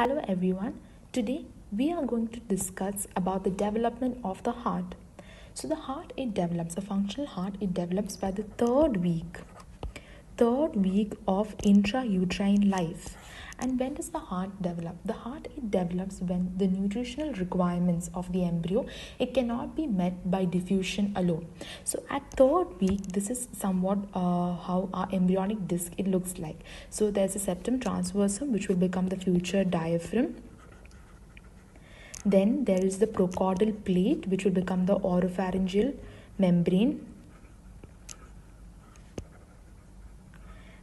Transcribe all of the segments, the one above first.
Hello everyone. Today we are going to discuss about the development of the heart. So the heart it develops, a functional heart it develops by the third week of intrauterine life. And when does the heart develop? The heart it develops when the nutritional requirements of the embryo it cannot be met by diffusion alone. So at third week, this is somewhat how our embryonic disc it looks like. So there's a septum transversum which will become the future diaphragm. Then there is the procaudal plate which will become the oropharyngeal membrane.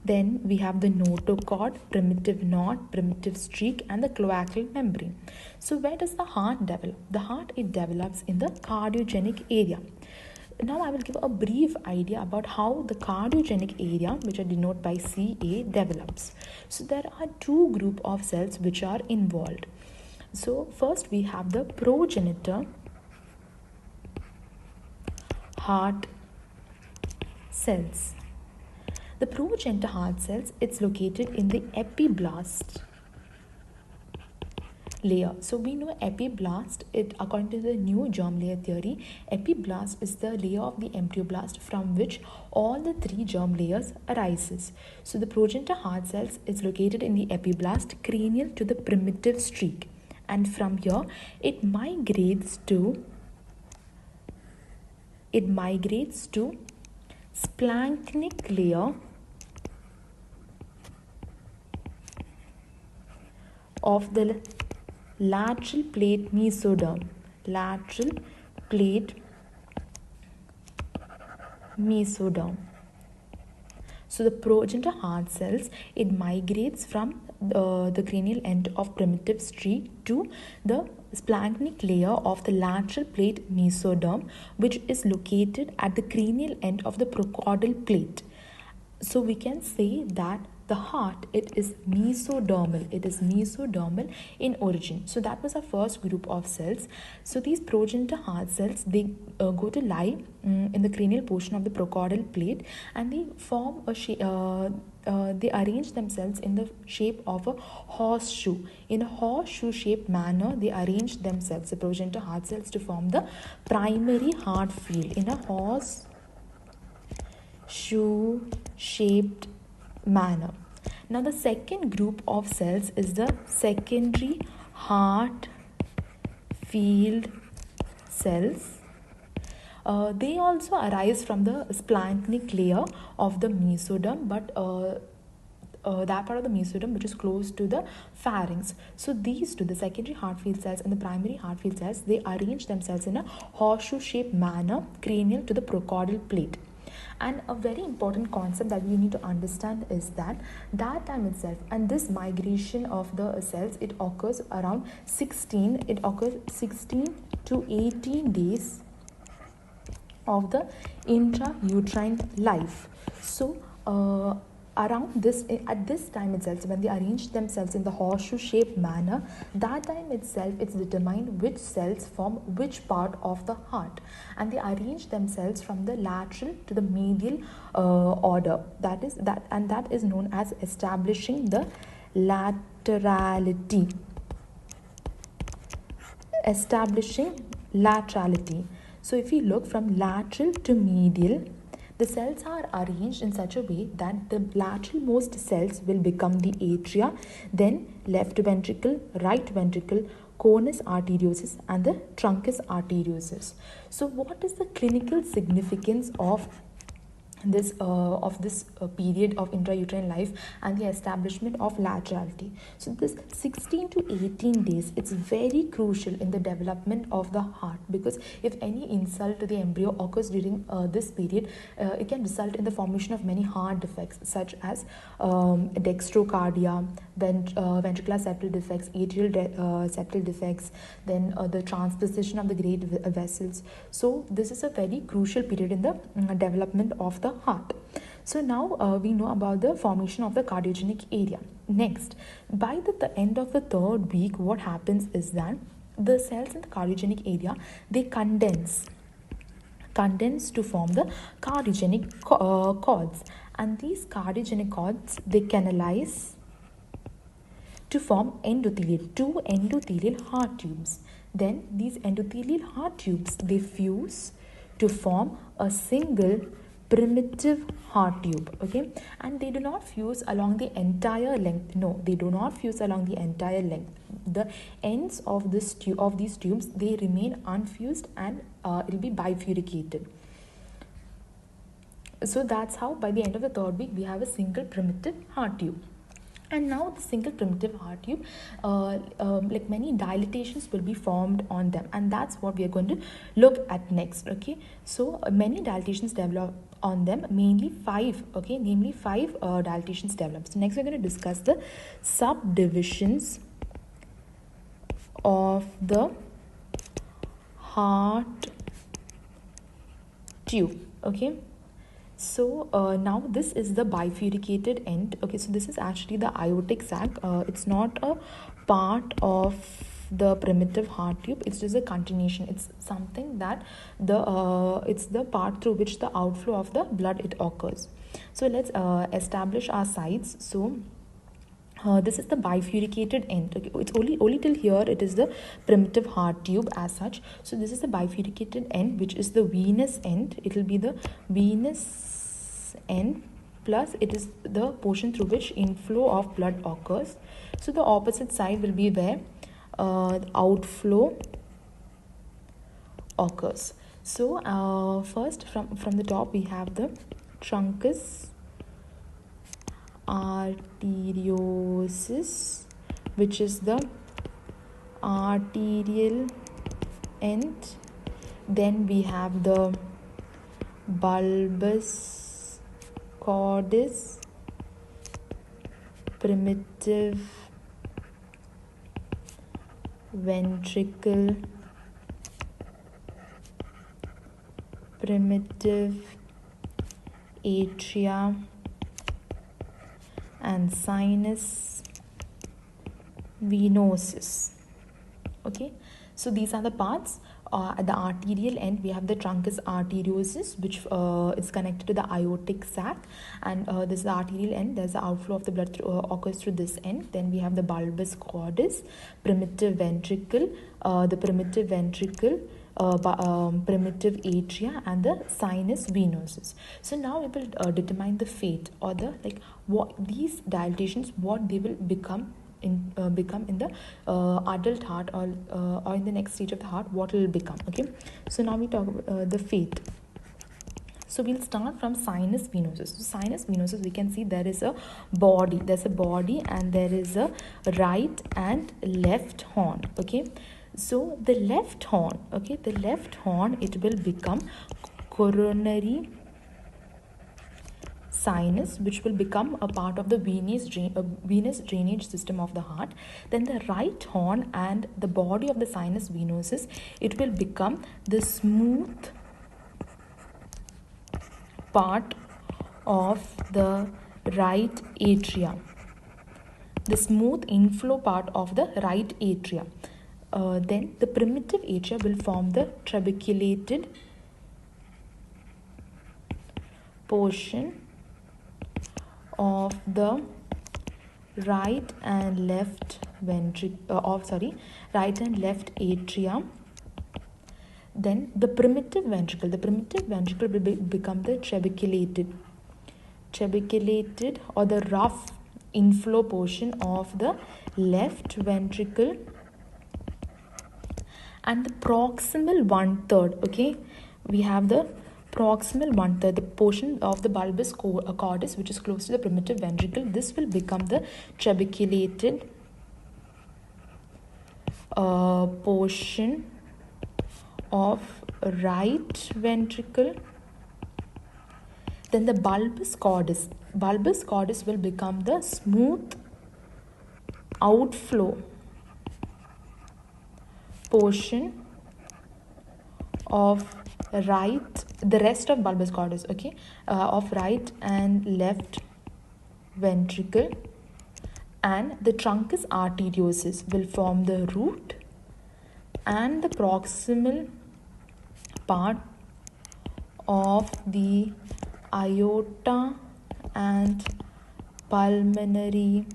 Then we have the notochord, primitive knot, primitive streak, and the cloacal membrane. So where does the heart develop? The heart it develops in the cardiogenic area. Now I will give a brief idea about how the cardiogenic area, which are denoted by Ca, develops. So there are two groups of cells which are involved. So first we have the progenitor heart cells. The progenitor heart cells, it's located in the epiblast layer. So we know epiblast, it according to the new germ layer theory, epiblast is the layer of the embryoblast from which all the three germ layers arises. So the progenitor heart cells is located in the epiblast cranial to the primitive streak, and from here it migrates to splanchnic layer of the lateral plate mesoderm. So the progenitor heart cells it migrates from the cranial end of primitive streak to the splanchnic layer of the lateral plate mesoderm, which is located at the cranial end of the procaudal plate. So we can say that the heart it is mesodermal in origin. So that was our first group of cells. So these progenitor heart cells they go to lie in the cranial portion of the procaudal plate, and they form a they arrange themselves in the shape of a horseshoe. In a horseshoe shaped manner they arrange themselves, the progenitor heart cells, to form the primary heart field in a horseshoe shaped manner. Now the second group of cells is the secondary heart field cells. They also arise from the splanchnic layer of the mesoderm, but that part of the mesoderm which is close to the pharynx. So these two, the secondary heart field cells and the primary heart field cells, they arrange themselves in a horseshoe shaped manner cranial to the procaudal plate. And a very important concept that we need to understand is that time itself, and this migration of the cells, it occurs around 16 to 18 days of the intrauterine life. So at this time itself, when they arrange themselves in the horseshoe shaped manner, that time itself it's determined which cells form which part of the heart, and they arrange themselves from the lateral to the medial order. That is known as establishing the laterality. So if we look from lateral to medial, the cells are arranged in such a way that the lateralmost cells will become the atria, then left ventricle, right ventricle, conus arteriosus, and the truncus arteriosus. So what is the clinical significance of this period of intrauterine life and the establishment of laterality? So this 16 to 18 days, it's very crucial in the development of the heart, because if any insult to the embryo occurs during this period, it can result in the formation of many heart defects such as dextrocardia, ventricular septal defects, atrial septal defects, then the transposition of the great vessels. So this is a very crucial period in the development of the heart. So now we know about the formation of the cardiogenic area. Next, by the end of the third week, what happens is that the cells in the cardiogenic area, they condense to form the cardiogenic cords, and these cardiogenic cords, they canalize to form two endothelial heart tubes. Then these endothelial heart tubes, they fuse to form a single primitive heart tube, okay? And they do not fuse along the entire length. No, they do not fuse along the entire length. The ends of these tubes, they remain unfused, and it will be bifurcated. So that's how by the end of the third week we have a single primitive heart tube. And now the single primitive heart tube, like many dilatations will be formed on them, and that's what we are going to look at next, okay? So many dilatations develop on them, mainly five, okay? Namely five dilatations develop. So next we're going to discuss the subdivisions of the heart tube, okay? So now this is the bifurcated end, okay? So this is actually the aortic sac. It's not a part of the primitive heart tube, it's just a continuation. It's something that it's the part through which the outflow of the blood it occurs. So let's establish our sites. So this is the bifurcated end, okay? It's only till here it is the primitive heart tube as such. So this is the bifurcated end, which is the venous end. It will be the venous end, plus it is the portion through which inflow of blood occurs. So the opposite side will be where outflow occurs. So first from the top we have the truncus arteriosus, which is the arterial end. Then we have the bulbus cordis, primitive ventricle, primitive atria, and sinus venosus, okay? So these are the parts. At the arterial end we have the truncus arteriosus, which is connected to the aortic sac, and this is the arterial end. There's the outflow of the blood occurs through this end. Then we have the bulbus cordis, primitive ventricle, the primitive ventricle, primitive atria, and the sinus venosus. So now we will determine the fate, or the what these dilatations, what they will become in the adult heart, or in the next stage of the heart, what will become, okay? So now we talk about the fate. So we'll start from sinus venosus. So sinus venosus, we can see there is a body. There's a body, and there is a right and left horn, okay? So the left horn, okay, the left horn, it will become coronary sinus, which will become a part of the venous drainage system of the heart. Then the right horn and the body of the sinus venosus, it will become the smooth part of the right atria, the smooth inflow part of the right atria. Then the primitive atria will form the trabeculated portion of the right and left right and left atria. Then the primitive ventricle will become the trabeculated or the rough inflow portion of the left ventricle. And the proximal 1/3, okay, we have the proximal 1/3, the portion of the bulbus cordis, which is close to the primitive ventricle. This will become the trabeculated portion of right ventricle. Then the bulbus cordis will become the smooth outflow portion of the rest of bulbus cordis, okay, of right and left ventricle. And the truncus arteriosus will form the root and the proximal part of the aorta and pulmonary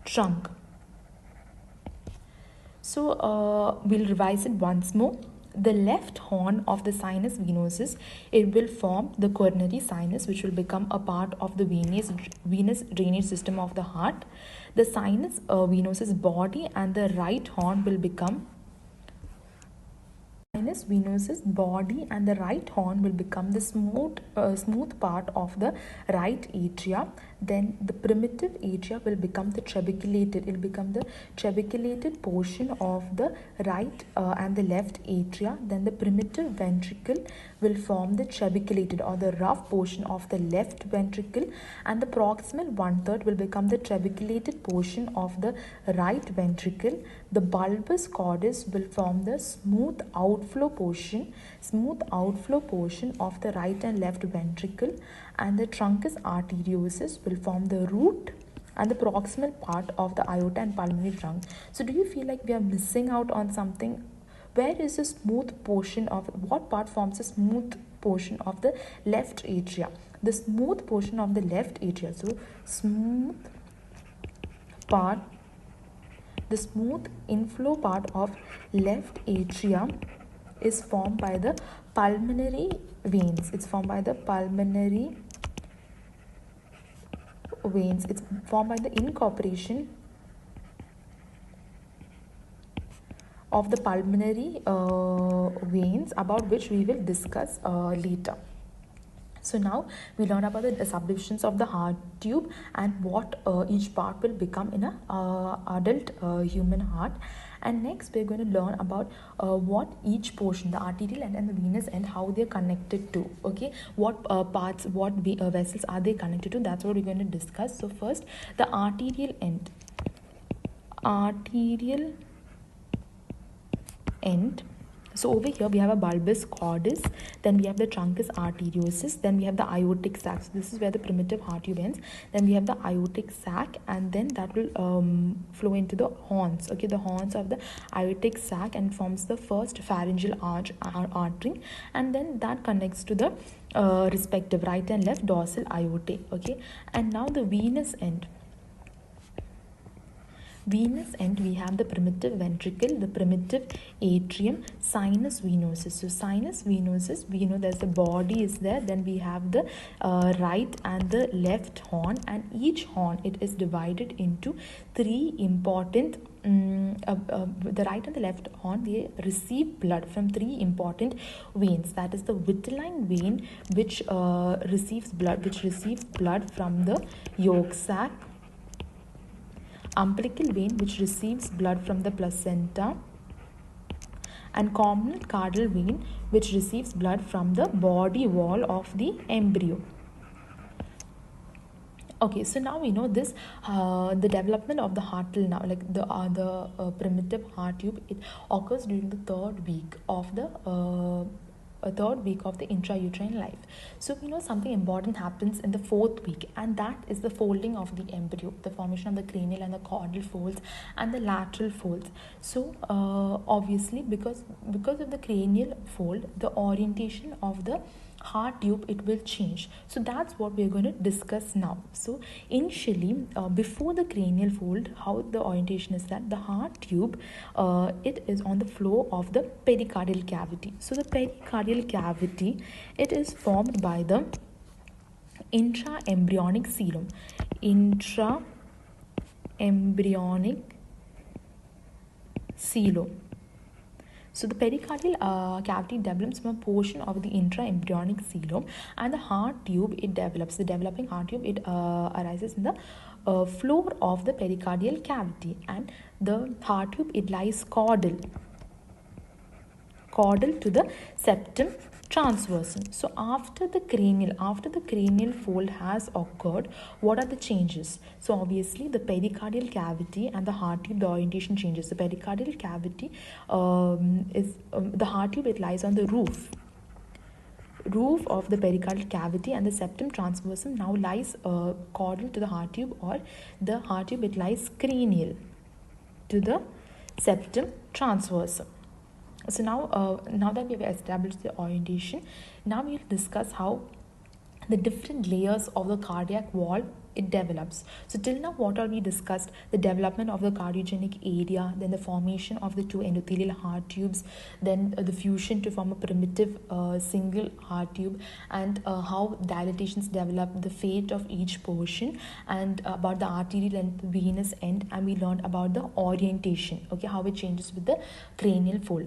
trunk. So we'll revise it once more. The left horn of the sinus venosus, it will form the coronary sinus, which will become a part of the venous drainage system of the heart. The sinus venosus body and the right horn will become sinus venosus body, and the right horn will become the smooth part of the right atria. Then the primitive atria will become the trabeculated. It will become the trabeculated portion of the right and the left atria. Then the primitive ventricle will form the trabeculated or the rough portion of the left ventricle, and the proximal 1/3 will become the trabeculated portion of the right ventricle. The bulbus cordis will form the smooth outflow portion of the right and left ventricle, and the truncus arteriosus will form the root and the proximal part of the aorta and pulmonary trunk. So do you feel like we are missing out on something? Where is the smooth portion of, what part forms the smooth portion of the left atria? The smooth portion of the left atria, so smooth part, the smooth inflow part of left atria is formed by the pulmonary veins. It's formed by the pulmonary veins. It's formed by the incorporation of the pulmonary veins, about which we will discuss later. So now we learn about the subdivisions of the heart tube and what each part will become in a adult human heart. And next we're going to learn about what each portion, the arterial end and the venous end, how they're connected to. Okay, what parts, what vessels are they connected to? That's what we're going to discuss. So first, the arterial end. So over here we have a bulbus cordis, then we have the truncus arteriosus, then we have the aortic sac. So this is where the primitive heart tube ends. Then we have the aortic sac, and then that will flow into the horns. Okay, the horns of the aortic sac, and forms the first pharyngeal artery, and then that connects to the respective right and left dorsal aortae. Okay, and now the venous end. Venous end, we have the primitive ventricle, the primitive atrium, sinus venosus. So sinus venosus, we know there's the body is there, then we have the right and the left horn, and each horn, it is divided into three important the right and the left horn, they receive blood from three important veins. That is the vitelline vein, which receives blood from the yolk sac, umbilical vein, which receives blood from the placenta, and common caudal vein, which receives blood from the body wall of the embryo. Okay, so now we know this, the development of the heart till now, like the primitive heart tube, it occurs during the third week of the intrauterine life. So we know something important happens in the fourth week, and that is the folding of the embryo, the formation of the cranial and the caudal folds and the lateral folds. So obviously, because of the cranial fold, the orientation of the heart tube, it will change. So that's what we're going to discuss now. So initially, before the cranial fold, how the orientation is that the heart tube, it is on the floor of the pericardial cavity. So the pericardial cavity, it is formed by the intraembryonic coelom. Intraembryonic coelom. So the pericardial cavity develops from a portion of the intraembryonic coelom, and the heart tube, it develops. The developing heart tube, it arises in the floor of the pericardial cavity, and the heart tube, it lies caudal to the septum transversum. So after the cranial fold has occurred, what are the changes? So obviously the pericardial cavity and the heart tube, the orientation changes. The pericardial cavity the heart tube, it lies on the roof of the pericardial cavity, and the septum transversum now lies caudal to the heart tube, or the heart tube, it lies cranial to the septum transversum. So now that we have established the orientation, now we'll discuss how the different layers of the cardiac wall it develops. So till now what all we discussed: the development of the cardiogenic area, then the formation of the two endothelial heart tubes, then the fusion to form a primitive single heart tube, and how dilatations develop, the fate of each portion, and about the arterial and venous end, and we learned about the orientation, okay, how it changes with the cranial fold.